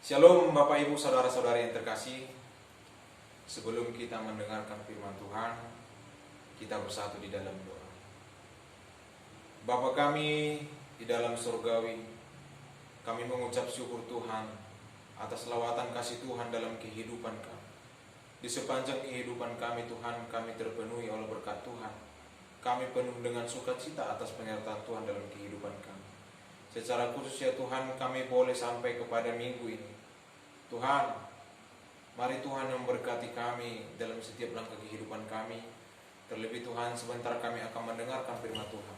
Shalom Bapak Ibu Saudara-saudari yang terkasih. Sebelum kita mendengarkan firman Tuhan, kita bersatu di dalam doa. Bapa kami di dalam surgawi, kami mengucap syukur Tuhan atas lawatan kasih Tuhan dalam kehidupan kami. Di sepanjang kehidupan kami Tuhan, kami terpenuhi oleh berkat Tuhan. Kami penuh dengan sukacita atas penyertaan Tuhan dalam kehidupan kami. Secara khusus ya Tuhan, kami boleh sampai kepada minggu ini. Tuhan, mari Tuhan yang memberkati kami dalam setiap langkah kehidupan kami. Terlebih Tuhan, sebentar kami akan mendengarkan firman Tuhan.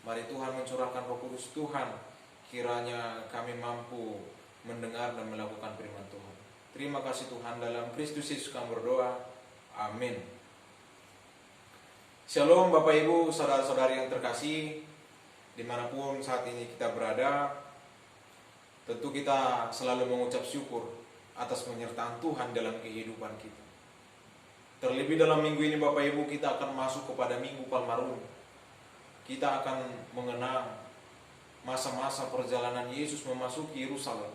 Mari Tuhan mencurahkan Roh Kudus Tuhan, kiranya kami mampu mendengar dan melakukan firman Tuhan. Terima kasih Tuhan, dalam Kristus Yesus kami berdoa. Amin. Shalom Bapak Ibu, saudara-saudari yang terkasih, dimanapun saat ini kita berada. Tentu kita selalu mengucap syukur atas penyertaan Tuhan dalam kehidupan kita. Terlebih dalam minggu ini Bapak Ibu, kita akan masuk kepada Minggu Palmarum. Kita akan mengenang masa-masa perjalanan Yesus memasuki Yerusalem.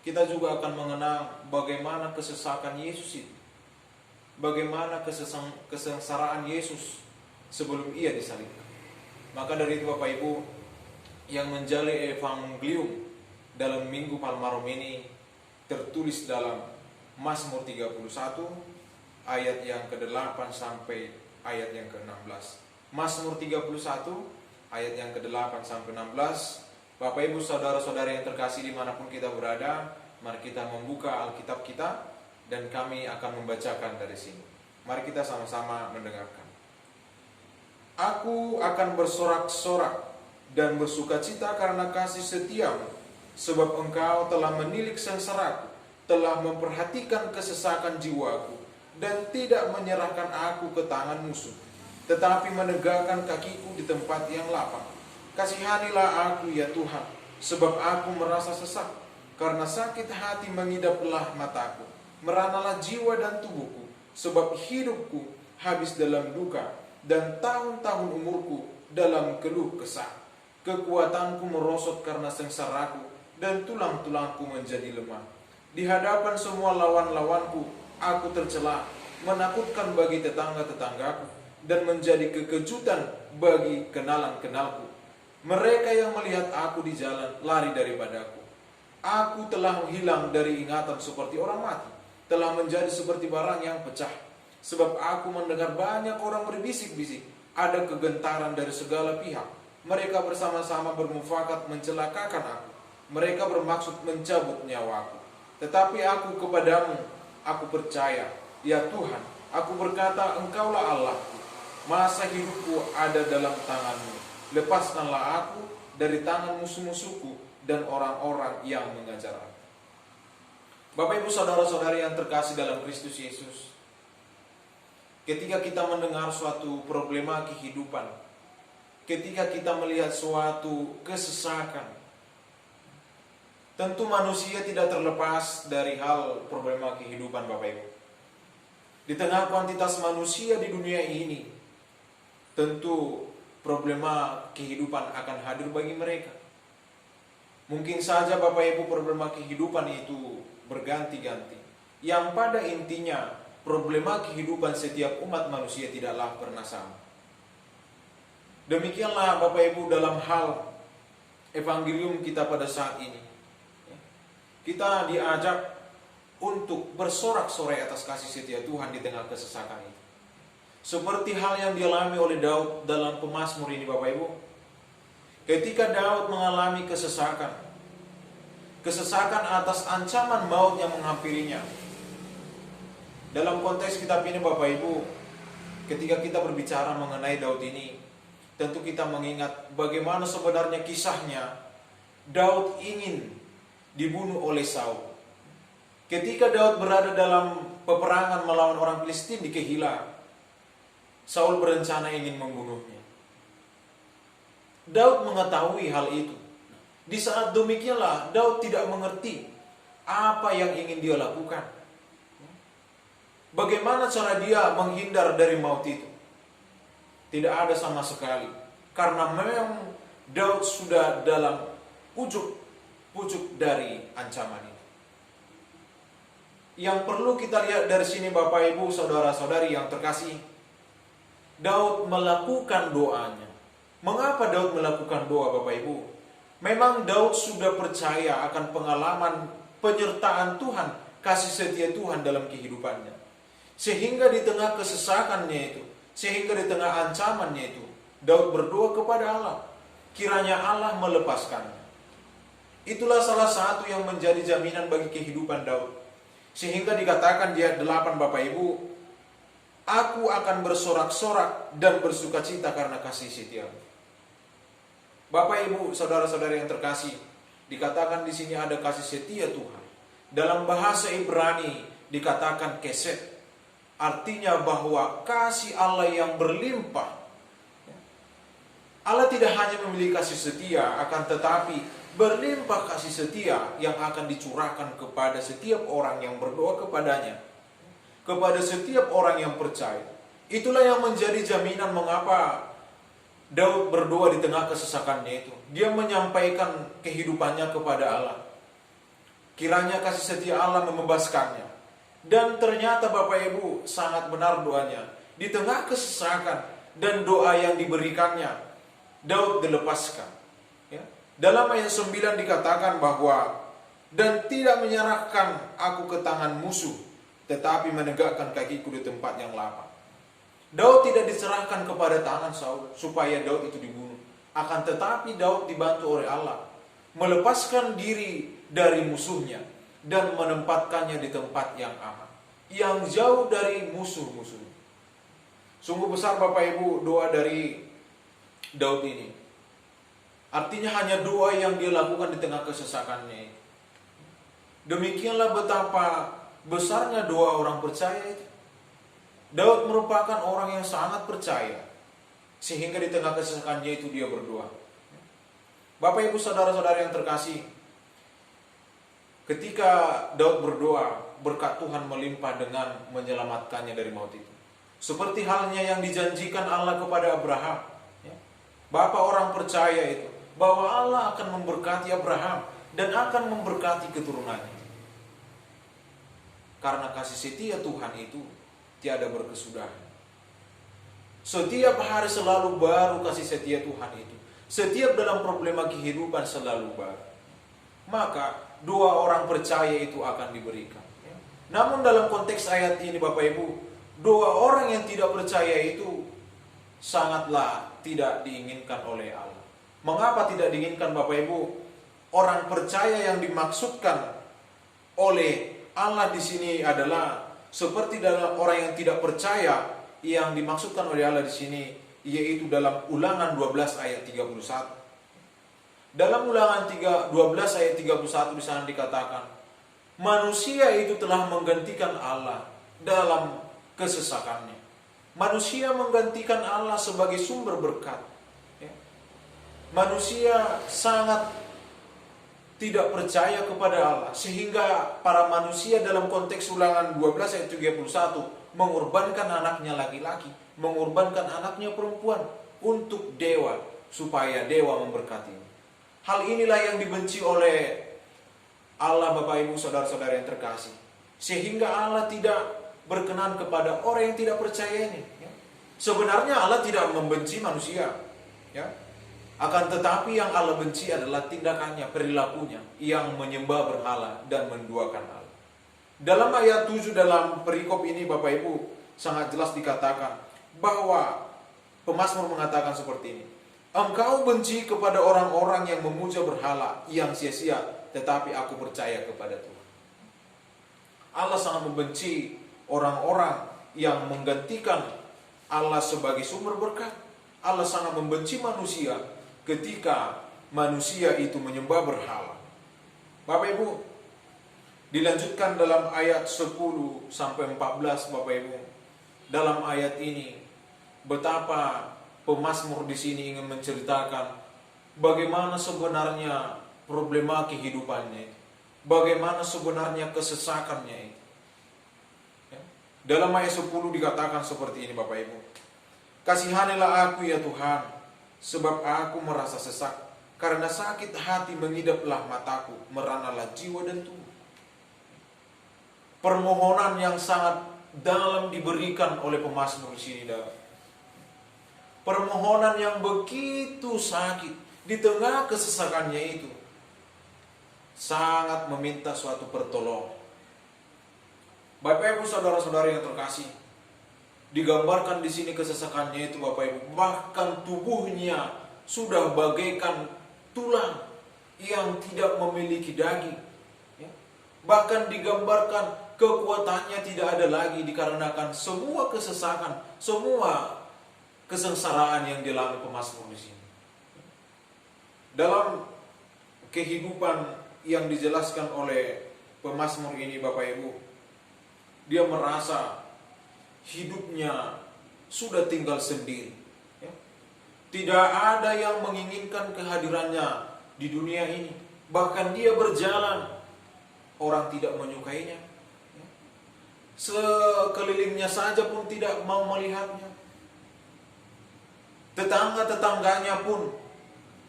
Kita juga akan mengenang bagaimana kesesakan Yesus itu, bagaimana kesengsaraan Yesus sebelum ia disalibkan. Maka dari itu Bapak Ibu, yang menjalani evangelium dalam Minggu Palmarum ini tertulis dalam Mazmur 31 ayat yang ke-8 sampai ayat yang ke-16. Mazmur 31 ayat yang ke-8 sampai 16. Bapak Ibu saudara-saudari yang terkasih dimanapun kita berada, mari kita membuka Alkitab kita dan kami akan membacakan dari sini. Mari kita sama-sama mendengarkan. Aku akan bersorak-sorak dan bersukacita karena kasih setiamu, sebab engkau telah menilik sengsaraku, telah memperhatikan kesesakan jiwaku, dan tidak menyerahkan aku ke tangan musuh, tetapi menegakkan kakiku di tempat yang lapang. Kasihanilah aku ya Tuhan, sebab aku merasa sesak, karena sakit hati mengidaplah mataku. Meranalah jiwa dan tubuhku, sebab hidupku habis dalam duka, dan tahun-tahun umurku dalam keluh kesah. Kekuatanku merosot karena sengsaraku, dan tulang-tulangku menjadi lemah. Di hadapan semua lawan-lawanku, aku tercela, menakutkan bagi tetangga-tetanggaku, dan menjadi kekejutan bagi kenalan-kenalku. Mereka yang melihat aku di jalan lari daripadaku. Aku telah hilang dari ingatan seperti orang mati, telah menjadi seperti barang yang pecah. Sebab aku mendengar banyak orang berbisik-bisik, ada kegentaran dari segala pihak. Mereka bersama-sama bermufakat mencelakakan aku. Mereka bermaksud mencabut nyawaku. Tetapi aku kepadamu, aku percaya, ya Tuhan, aku berkata, Engkaulah Allahku. Masa hidupku ada dalam tangan-Mu. Lepaskanlah aku dari tangan musuh-musuhku dan orang-orang yang mengajar aku. Bapak Ibu saudara-saudari yang terkasih dalam Kristus Yesus, ketika kita mendengar suatu problema kehidupan, ketika kita melihat suatu kesesakan, tentu manusia tidak terlepas dari hal problema kehidupan Bapak Ibu. Di tengah kuantitas manusia di dunia ini, tentu problema kehidupan akan hadir bagi mereka. Mungkin saja Bapak Ibu problema kehidupan itu berganti-ganti. Yang pada intinya problema kehidupan setiap umat manusia tidaklah pernah sama. Demikianlah Bapak Ibu dalam hal evangelium kita pada saat ini. Kita diajak untuk bersorak-sorai atas kasih setia Tuhan di tengah kesesakan itu. Seperti hal yang dialami oleh Daud dalam pemazmur ini Bapak Ibu. Ketika Daud mengalami kesesakan atas ancaman maut yang menghampirinya. Dalam konteks kitab ini Bapak Ibu, ketika kita berbicara mengenai Daud ini, tentu kita mengingat bagaimana sebenarnya kisahnya. Daud ingin dibunuh oleh Saul. Ketika Daud berada dalam peperangan melawan orang Filistin di Kehila, Saul berencana ingin membunuhnya. Daud mengetahui hal itu. Di saat demikianlah Daud tidak mengerti apa yang ingin dia lakukan. Bagaimana cara dia menghindar dari maut itu? Tidak ada sama sekali. Karena memang Daud sudah dalam pucuk dari ancaman itu. Yang perlu kita lihat dari sini Bapak Ibu, saudara-saudari yang terkasih, Daud melakukan doanya. Mengapa Daud melakukan doa Bapak Ibu? Memang Daud sudah percaya akan pengalaman penyertaan Tuhan, kasih setia Tuhan dalam kehidupannya. Sehingga di tengah kesesakannya itu, sehingga di tengah ancamannya itu, Daud berdoa kepada Allah. Kiranya Allah melepaskannya. Itulah salah satu yang menjadi jaminan bagi kehidupan Daud. Sehingga dikatakan di ayat 8 Bapak Ibu, aku akan bersorak-sorak dan bersukacita karena kasih setiamu. Bapak Ibu, saudara-saudara yang terkasih, dikatakan di sini ada kasih setia Tuhan. Dalam bahasa Ibrani dikatakan keset, artinya bahwa kasih Allah yang berlimpah. Allah tidak hanya memiliki kasih setia, akan tetapi berlimpah kasih setia yang akan dicurahkan kepada setiap orang yang berdoa kepadanya, kepada setiap orang yang percaya. Itulah yang menjadi jaminan mengapa Daud berdoa di tengah kesesakannya itu. Dia menyampaikan kehidupannya kepada Allah. Kiranya kasih setia Allah membebaskannya. Dan ternyata Bapak Ibu sangat benar doanya. Di tengah kesesakan dan doa yang diberikannya, Daud dilepaskan. Dalam ayat 9 dikatakan bahwa dan tidak menyerahkan aku ke tangan musuh, tetapi menegakkan kakiku di tempat yang lapang. Daud tidak diserahkan kepada tangan Saul supaya Daud itu dibunuh. Akan tetapi Daud dibantu oleh Allah melepaskan diri dari musuhnya dan menempatkannya di tempat yang aman, yang jauh dari musuh-musuhnya. Sungguh besar Bapak Ibu doa dari Daud ini. Artinya hanya doa yang dia lakukan di tengah kesesakannya. Demikianlah betapa besarnya doa orang percaya itu. Daud merupakan orang yang sangat percaya, sehingga di tengah kesesakannya itu dia berdoa. Bapak Ibu saudara-saudara yang terkasih, ketika Daud berdoa, berkat Tuhan melimpah dengan menyelamatkannya dari maut itu. Seperti halnya yang dijanjikan Allah kepada Abraham. Bapak orang percaya itu, bahwa Allah akan memberkati Abraham dan akan memberkati keturunannya. Karena kasih setia Tuhan itu tiada berkesudahan. Setiap hari selalu baru kasih setia Tuhan itu. Setiap dalam problema kehidupan selalu baru. Maka doa orang percaya itu akan diberikan. Namun dalam konteks ayat ini Bapak Ibu, doa orang yang tidak percaya itu sangatlah tidak diinginkan oleh Allah. Mengapa tidak diinginkan Bapak Ibu? Orang percaya yang dimaksudkan oleh Allah di sini adalah seperti dalam orang yang tidak percaya yang dimaksudkan oleh Allah di sini, yaitu dalam Ulangan 12 ayat 31. Dalam Ulangan 12 ayat 31 di sana dikatakan, manusia itu telah menggantikan Allah dalam kesesakannya. Manusia menggantikan Allah sebagai sumber berkat. Manusia sangat tidak percaya kepada Allah, sehingga para manusia dalam konteks Ulangan 12 ayat 31 mengorbankan anaknya laki-laki, mengorbankan anaknya perempuan untuk dewa, supaya dewa memberkati. Hal inilah yang dibenci oleh Allah Bapak Ibu saudara-saudara yang terkasih, sehingga Allah tidak berkenan kepada orang yang tidak percaya ini. Sebenarnya Allah tidak membenci manusia, akan tetapi yang Allah benci adalah tindakannya, perilakunya yang menyembah berhala dan menduakan Allah. Dalam ayat 7 dalam perikop ini Bapak Ibu sangat jelas dikatakan bahwa pemazmur mengatakan seperti ini. Engkau benci kepada orang-orang yang memuja berhala yang sia-sia, tetapi aku percaya kepada Tuhan. Allah sangat membenci orang-orang yang menggantikan Allah sebagai sumber berkat. Allah sangat membenci manusia ketika manusia itu menyembah berhala. Bapak Ibu, dilanjutkan dalam ayat 10 sampai 14 Bapak Ibu. Dalam ayat ini betapa pemazmur di sini ingin menceritakan bagaimana sebenarnya problema kehidupannya, bagaimana sebenarnya kesesakannya itu. Dalam ayat 10 dikatakan seperti ini Bapak Ibu. Kasihanilah aku ya Tuhan, sebab aku merasa sesak, karena sakit hati mengidaplah mataku, meranalah jiwa dan tubuh. permohonan yang sangat dalam diberikan oleh pemazmur di sini. Permohonan yang begitu sakit di tengah kesesakannya itu, sangat meminta suatu pertolongan. Bapak Ibu saudara-saudara yang terkasih, digambarkan di sini kesesakannya itu Bapak Ibu, bahkan tubuhnya sudah bagaikan tulang yang tidak memiliki daging. Bahkan digambarkan kekuatannya tidak ada lagi dikarenakan semua kesesakan, semua kesengsaraan yang dialami pemazmur di sini. Dalam kehidupan yang dijelaskan oleh pemazmur ini Bapak Ibu, dia merasa hidupnya sudah tinggal sendiri. Tidak ada yang menginginkan kehadirannya di dunia ini. Bahkan dia berjalan, orang tidak menyukainya. Sekelilingnya saja pun tidak mau melihatnya. Tetangga-tetangganya pun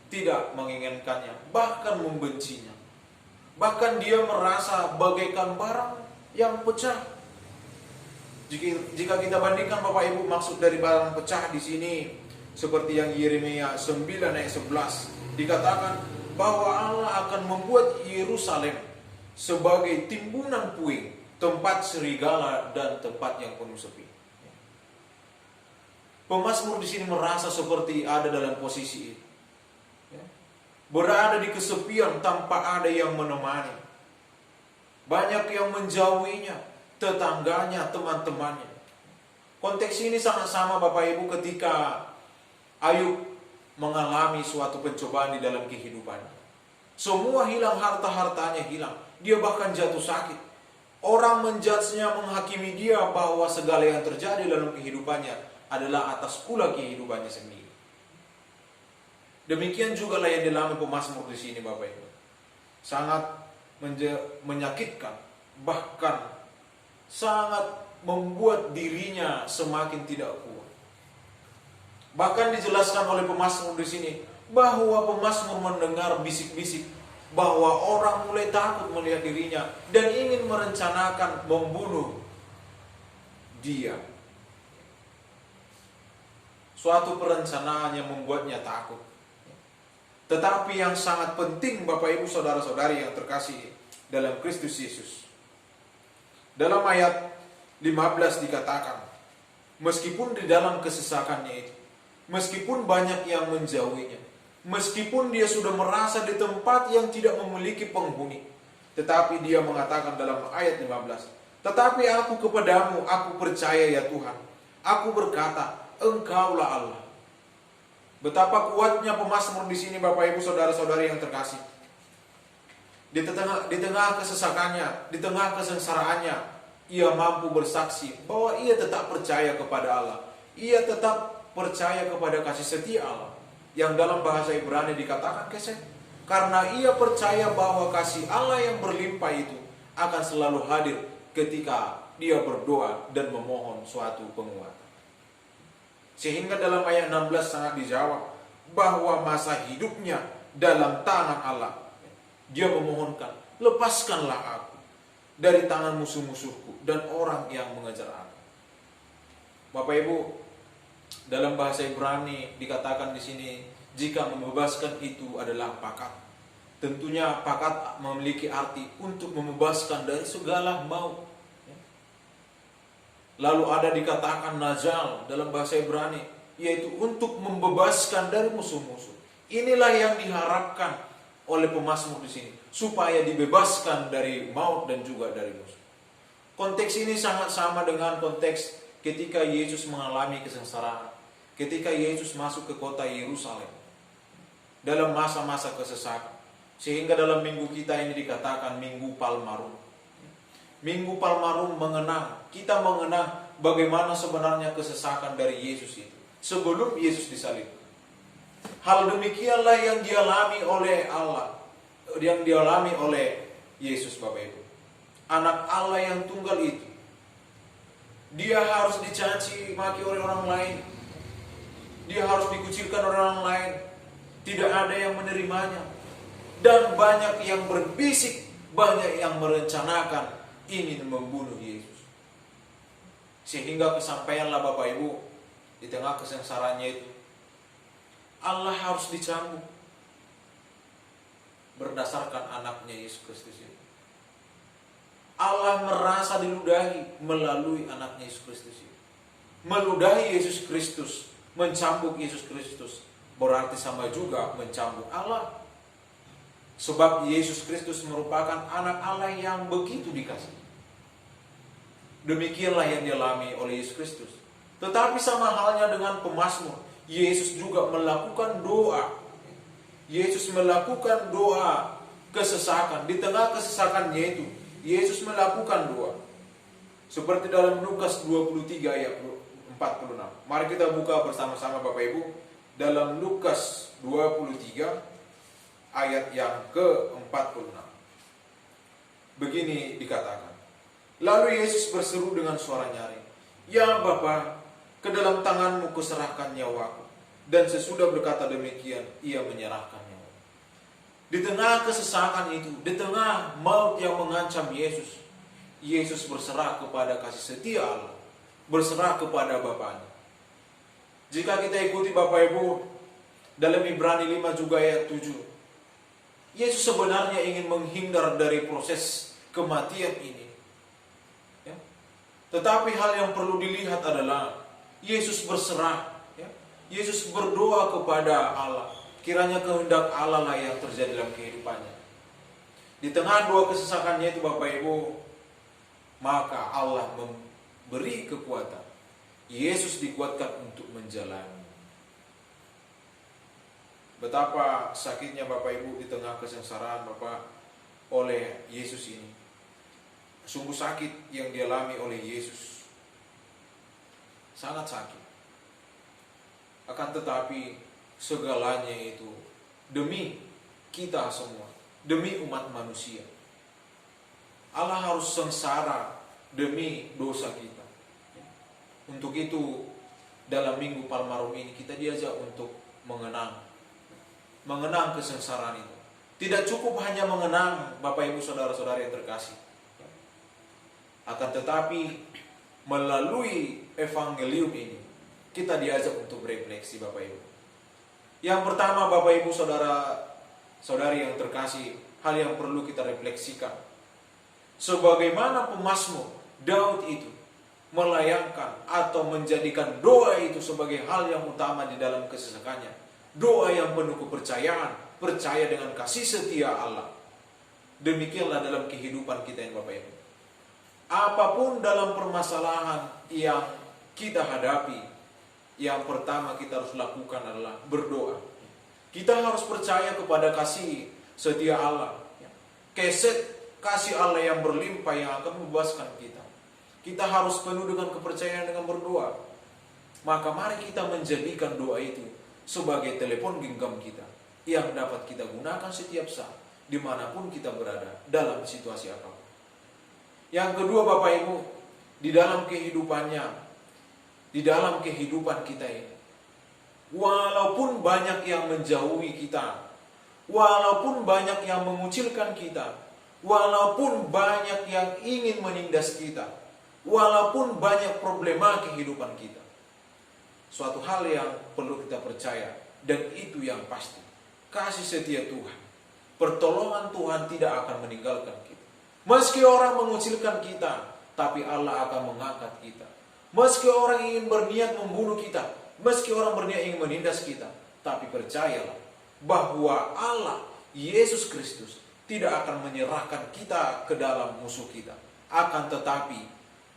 tidak menginginkannya, bahkan membencinya. Bahkan dia merasa bagaikan barang yang pecah. Jika kita bandingkan Bapak Ibu, maksud dari barang pecah di sini seperti yang Yeremia 9 ayat 11 dikatakan bahwa Allah akan membuat Yerusalem sebagai timbunan puing, tempat serigala dan tempat yang penuh sepi. Pemazmur di sini merasa seperti ada dalam posisi itu. Berada di kesepian tanpa ada yang menemani. Banyak yang menjauhinya, tetangganya, teman-temannya. Konteks ini sangat sama Bapak Ibu ketika Ayub mengalami suatu pencobaan di dalam kehidupannya. Semua hilang, harta-hartanya hilang. Dia bahkan jatuh sakit. Orang menjudge-nya, menghakimi dia bahwa segala yang terjadi dalam kehidupannya adalah atas pula kehidupannya sendiri. Demikian juga lah yang dialami pemazmur di sini Bapak Ibu. Sangat menyakitkan, bahkan sangat membuat dirinya semakin tidak kuat. Bahkan dijelaskan oleh pemazmur di sini bahwa pemazmur mendengar bisik-bisik bahwa orang mulai takut melihat dirinya dan ingin merencanakan membunuh dia. Suatu perencanaan yang membuatnya takut. Tetapi yang sangat penting Bapak Ibu saudara-saudari yang terkasih dalam Kristus Yesus, dalam ayat 15 dikatakan, meskipun di dalam kesesakannya itu, meskipun banyak yang menjauhinya, meskipun dia sudah merasa di tempat yang tidak memiliki penghuni, tetapi dia mengatakan dalam ayat 15, tetapi aku kepadamu, aku percaya ya Tuhan, aku berkata, Engkaulah Allah. Betapa kuatnya pemazmur di sini Bapak Ibu saudara-saudari yang terkasih. Di tengah kesesakannya, di tengah kesengsaraannya, ia mampu bersaksi bahwa ia tetap percaya kepada Allah. Ia tetap percaya kepada kasih setia Allah, yang dalam bahasa Ibrani dikatakan kesed. Karena ia percaya bahwa kasih Allah yang berlimpah itu akan selalu hadir ketika dia berdoa dan memohon suatu penguatan. Sehingga dalam ayat 16 sangat dijawab bahwa masa hidupnya dalam tangan Allah. Dia memohonkan, lepaskanlah aku dari tangan musuh-musuhku dan orang yang mengejar aku. Bapak Ibu, dalam bahasa Ibrani dikatakan di sini, jika membebaskan itu adalah pakat. Tentunya pakat memiliki arti untuk membebaskan dari segala maut. Lalu ada dikatakan nazal dalam bahasa Ibrani, yaitu untuk membebaskan dari musuh-musuh. Inilah yang diharapkan oleh pemazmur di sini, supaya dibebaskan dari maut dan juga dari musuh. Konteks ini sangat sama dengan konteks ketika Yesus mengalami kesengsaraan, ketika Yesus masuk ke kota Yerusalem dalam masa-masa kesesakan. Sehingga dalam minggu kita ini dikatakan Minggu Palmarum. Minggu Palmarum kita mengenang bagaimana sebenarnya kesesakan dari Yesus itu sebelum Yesus disalib. Hal demikianlah yang dialami oleh Allah, yang dialami oleh Yesus Bapak Ibu. Anak Allah yang tunggal itu, dia harus dicaci maki oleh orang lain, dia harus dikucilkan oleh orang lain, tidak ada yang menerimanya, dan banyak yang berbisik, banyak yang merencanakan ingin membunuh Yesus. Sehingga kesampaianlah Bapak Ibu, di tengah kesengsaraannya itu, Allah harus dicambuk berdasarkan anaknya Yesus Kristus ini. Allah merasa diludahi melalui anaknya Yesus Kristus ini. Meludahi Yesus Kristus, mencambuk Yesus Kristus, berarti sama juga mencambuk Allah. Sebab Yesus Kristus merupakan anak Allah yang begitu dikasihi. Demikianlah yang dialami oleh Yesus Kristus. Tetapi sama halnya dengan pemazmur, Yesus juga melakukan doa. Yesus melakukan doa kesesakan. Di tengah kesesakannya itu, Yesus melakukan doa. Seperti dalam Lukas 23 ayat 46. Mari kita buka bersama-sama Bapak Ibu. Dalam Lukas 23 ayat yang ke-46. Begini dikatakan. Lalu Yesus berseru dengan suara nyaring, "Ya Bapa, ke dalam tanganmu kuserahkan nyawaku." Dan sesudah berkata demikian, ia menyerahkan nyawa. Di tengah kesesakan itu, di tengah maut yang mengancam Yesus, Yesus berserah kepada kasih setia Allah, berserah kepada Bapanya. Jika kita ikuti Bapak Ibu, dalam Ibrani 5 juga ayat 7, Yesus sebenarnya ingin menghindar dari proses kematian ini. Ya. Tetapi hal yang perlu dilihat adalah Yesus berserah. Ya. Yesus berdoa kepada Allah. Kiranya kehendak Allah lah yang terjadi dalam kehidupannya. Di tengah dua kesesakannya itu Bapak Ibu, maka Allah memberi kekuatan. Yesus dikuatkan untuk menjalani. Betapa sakitnya Bapak Ibu di tengah kesengsaraan Bapak oleh Yesus ini. Sungguh sakit yang dialami oleh Yesus. Sangat sakit. Akan tetapi segalanya itu demi kita semua, demi umat manusia. Allah harus sengsara demi dosa kita. Untuk itu dalam Minggu Palmarum ini kita diajak untuk mengenang kesengsaraan itu. Tidak cukup hanya mengenang Bapak Ibu Saudara-saudara yang terkasih. Akan tetapi melalui evangelium ini kita diajak untuk berefleksi Bapak Ibu. Yang pertama Bapak Ibu Saudara-saudari yang terkasih, hal yang perlu kita refleksikan. Sebagaimana pemazmur Daud itu melayangkan atau menjadikan doa itu sebagai hal yang utama di dalam kesesakannya. Doa yang penuh kepercayaan, percaya dengan kasih setia Allah. Demikianlah dalam kehidupan kita yang Bapak Ibu. Apapun dalam permasalahan yang kita hadapi, yang pertama kita harus lakukan adalah berdoa. Kita harus percaya kepada kasih setia Allah. Kasih Allah yang berlimpah yang akan membebaskan kita. Kita harus penuh dengan kepercayaan dengan berdoa. Maka mari kita menjadikan doa itu sebagai telepon genggam kita yang dapat kita gunakan setiap saat, dimanapun kita berada, dalam situasi apapun. Yang kedua Bapak Ibu, di dalam kehidupan kita ini, walaupun banyak yang menjauhi kita, walaupun banyak yang mengucilkan kita, walaupun banyak yang ingin menindas kita, walaupun banyak problema kehidupan kita, suatu hal yang perlu kita percaya, dan itu yang pasti, kasih setia Tuhan, pertolongan Tuhan tidak akan meninggalkan kita. Meski orang mengucilkan kita, tapi Allah akan mengangkat kita. Meski orang ingin berniat membunuh kita, meski orang berniat ingin menindas kita, tapi percayalah bahwa Allah, Yesus Kristus, tidak akan menyerahkan kita ke dalam musuh kita. Akan tetapi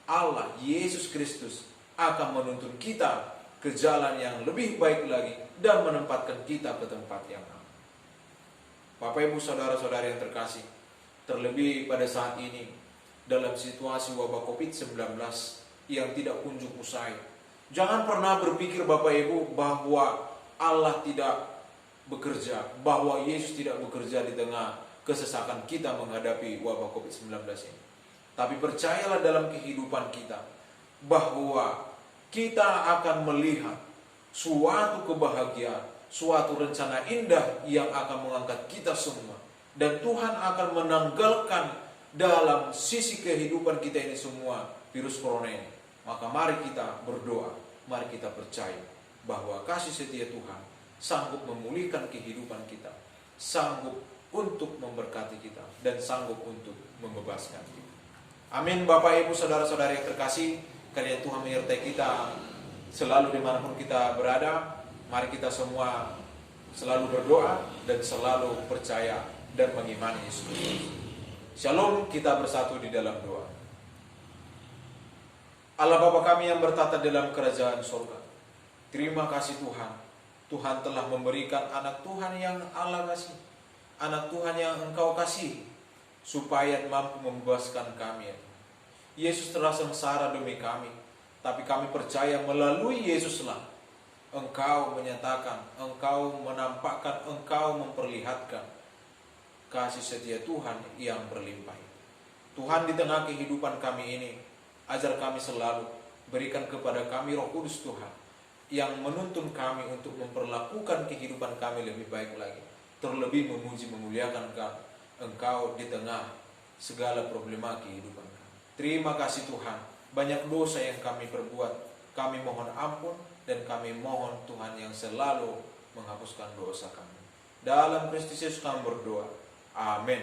Allah, Yesus Kristus, akan menuntun kita ke jalan yang lebih baik lagi dan menempatkan kita ke tempat yang aman. Bapak Ibu Saudara-saudari yang terkasih, terlebih pada saat ini dalam situasi wabah COVID-19 yang tidak kunjung usai, jangan pernah berpikir Bapak Ibu bahwa Allah tidak bekerja, bahwa Yesus tidak bekerja di tengah kesesakan kita menghadapi wabah COVID-19 ini. Tapi percayalah dalam kehidupan kita bahwa kita akan melihat suatu kebahagiaan, suatu rencana indah yang akan mengangkat kita semua. Dan Tuhan akan menanggalkan dalam sisi kehidupan kita ini semua, virus corona ini. Maka mari kita berdoa, mari kita percaya bahwa kasih setia Tuhan sanggup memulihkan kehidupan kita, sanggup untuk memberkati kita, dan sanggup untuk membebaskan kita. Amin. Bapak, Ibu, saudara-saudara yang terkasih, kalian Tuhan menyertai kita selalu dimanapun kita berada. Mari kita semua selalu berdoa dan selalu percaya dan mengimani Yesus Kristus. Shalom, kita bersatu di dalam doa. Allah Bapa kami yang bertata dalam kerajaan surga, terima kasih Tuhan. Tuhan telah memberikan anak Tuhan yang Allah kasih, anak Tuhan yang Engkau kasih, supaya mampu membebaskan kami. Yesus telah sengsara demi kami, tapi kami percaya melalui Yesuslah Engkau menyatakan, Engkau menampakkan, Engkau memperlihatkan kasih setia Tuhan yang berlimpah. Tuhan, di tengah kehidupan kami ini, ajar kami selalu, berikan kepada kami Roh Kudus Tuhan, yang menuntun kami untuk memperlakukan kehidupan kami lebih baik lagi, terlebih memuji memuliakan Engkau di tengah segala problema kehidupan kami. Terima kasih Tuhan, banyak dosa yang kami perbuat, kami mohon ampun, dan kami mohon Tuhan yang selalu menghapuskan dosa kami. Dalam Kristus Yesus kami berdoa. Amin.